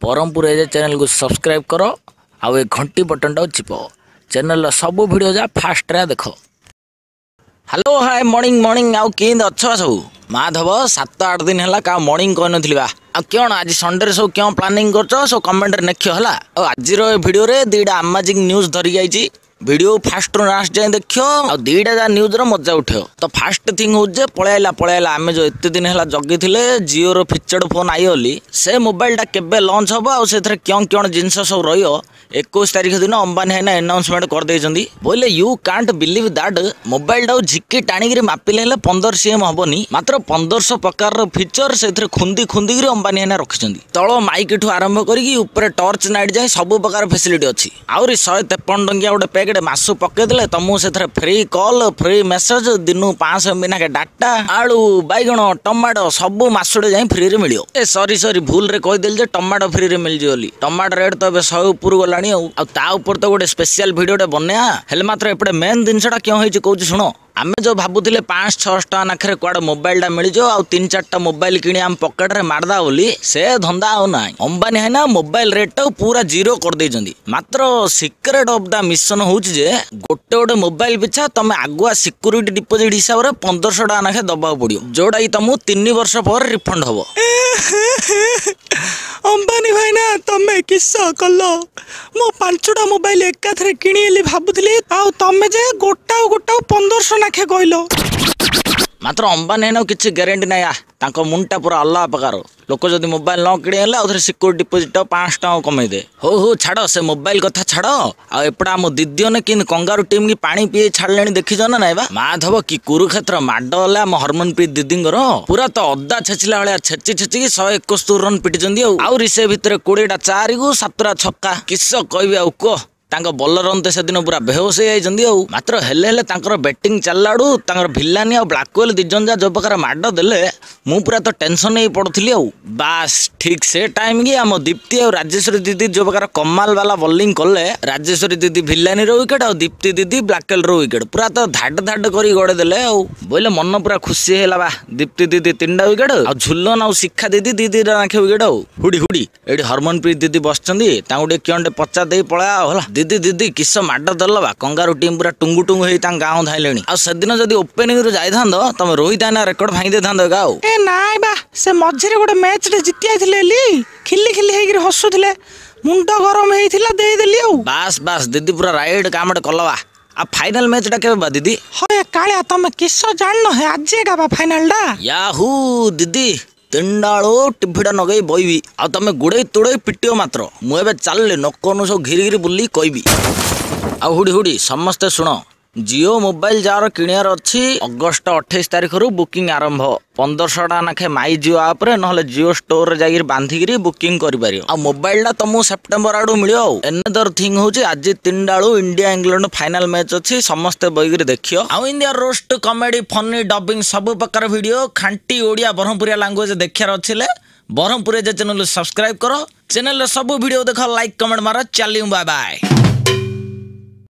ब्रह्मपुर एजे channel को subscribe करो आउ ए घंटी बटन टा चिप चैनल सब वीडियो जा फास्ट रे देखो। हेलो हाय मॉर्निंग मॉर्निंग आउ केंद अच्छा सब माधव 7-8 दिन है का मॉर्निंग कह नथि बा आ क्यों आज संडे सब क्यों प्लानिंग करछो सब कमेंट रे नेखियो हला। आ आज रो वीडियो रे दीडा अमेजिंग न्यूज़ धरि जाईची वीडियो फास्ट रु लास्ट जाए देखियो आ दीटा जा न्यूज रो मजा उठियो। तो फास्ट थिंग हो जे पळाइला आमे जो एते दिन हला जगी थिले जियो रो फीचर्ड फोन आई होली से मोबाइल टा केबे लॉन्च हबो आ सेथरे क्यों क्यों जिंस सब रहियो 21 तारिख दिन अंबानी है ना अनाउंसमेंट कर देइछंदी बोले you can't believe that mobile टा झिक्की टाणी गिरी मापिले 15 सीएम हबनी मात्र 1500 प्रकार रो फीचर सेथरे खुंदी खुंदी गिरी अंबानी है ना रखिछंदी। तळो माइक ठु आरंभ करी ऊपर टॉर्च नाइट जाय सब प्रकार फैसिलिटी अछि आउरी 153 टंकिया गोटे पैकेट मासु पके देले तमु सेथरे फ्री कॉल फ्री मैसेज दिनु 500 MB के डाटा आलू बैगण टमाटो सब मासुडे जाय फ्री रे मिलियो। ए सॉरी भूल रे कहि देल जे टमाटो फ्री रे मिल जियोली टमाटो रेट तो बे 100 ऊपर गलानी आ ता ऊपर तो गोटे स्पेशल वीडियोटे बनया हेले मात्र एपटे मेन जिनसटा क्यों होइछ कहूछ सुनो। आमे जो भाबुथिले 500-600 टका नाखरे कुआडे मोबाइल टा मिल जो आ 3-4टा मोबाइल किनी आम पॉकेट रे मारदा बोली से धंदा हो ना अंबानी है ना मोबाइल रेट टा पूरा जीरो कर देजंदी। मात्र सीक्रेट ऑफ द मिशन होउछ जे गोटे गोटे मोबाइल पिछा तमे आगुआ सिक्योरिटी डिपॉजिट हिसाब रे 1500 टका नाखे दबा पड़ियो जोड़ा तमु 3 वर्ष पर रिफंड हबो। अंबानी भाई ना तमे किस्सा कलो मो 5टा मोबाइल एकाथरे किनिली भाबुथिली आ तमे जे गोटा 1500 नाखे कहलो मात्र अंबानी है ना किछि गारंटी ना या तांको मुंडा पूरा अल्लाह प्रकार लोक जदि मोबाइल न किणे आउथरे सिक्योरिटी डिपॉजिट 500 टका कमाई दे हो छाड़ से मोबाइल कथा छाड़ आ एपड़ा मो दिद्यो ने किन कंगारू टीम की पानी पिए छाड़लेनी देखि जना नाइ बा माधव की कुरुक्षेत्र माडला म हरमनप्रीत दीदींगर पूरा तो अद्दा छेचिला वाला छेची 171 रन पिटिजंदी आउरी से भितरे 20टा 4 को 7टा छक्का किस कहबी आ को तांको बॉलर अंते से दिन पूरा बेहोश होइजंदी आ मात्र हेले तांकर बैटिंग चलाडू तांकर भिलानी आ ब्लैकवेल दिजन जा जो प्रकार माड देले मु पूरा तो टेंशन नहीं पड़थली आ बास ठीक से टाइम की आम दीप्ति और राजेश्वरी दीदी जो प्रकार कमाल वाला बॉलिंग कले राजेश्वरी दीदी भिलानी रो विकेट और दीप्ति दीदी ब्लैकवेल रो विकेट पूरा तो धाड धाड करी गड़े देले आ बोले मन पूरा खुशी हैला बा दीप्ति दीदी 3टा विकेट आ झुलन आ शिखा दीदी दीदी नाखे विकेट आ हुडी एडी हरमनप्रीत दीदी बसचंदी तांगुडे क्योंडे पचा देई पळा होला दीदी दीदी किस माड दल बा कंगारू टीम पूरा टुंगु टुंगु होई तां गाँव धाइलेनी आ सेदिन जदी ओपनिंग रो जाई थांदो तमे रोहित आना रेकॉर्ड भांगी दे थांदो गाओ ए नाइ बा से मझिरे गोटे मैच रे जिति आइथिले ली खिल्ली खिल्ली हेगिर हसुथिले मुंड गरम हेइथिला देई देली आ बास दीदी पूरा राइट कामड कलवा आ फाइनल मैच टा केबे बा दीदी होय काळ्या तमे किस जान न है आज एगा बा फाइनल टा याहू दीदी 3डाळो टिभिडा नगई बइबी आ तमे गुडे तुडे पिटियो मात्र मु एबे चालले नकोनु सो घिरी घिरी बुल्ली कहबी आ हुडी समस्ते सुनो जियो मोबाइल जार किणियार अच्छी अगस्ट 28 तारिख रु बुकिंग आरंभ 1500 टका नाखे माई जियो आप रे नहले जियो स्टोर रे जागिर बांधिगिरी बुकिंग करि पारियो आ मोबाइल टा तमु सेप्टेम्बर आडू मिलियो एनदर थिंग होची आज 3डाळू इंडिया इंग्लैंड फाइनल मैच अछि समस्ते बइगिरी देखियो आ India roast comedy funny dubbing सब प्रकार वीडियो खांटी ओडिया ब्रह्मपुरिया लैंग्वेज देखियार अछिले ब्रह्मपुर जे चैनल सब्सक्राइब करो चैनल सब वीडियो देखो लाइक कमेंट मारो चलियो बाय बाय।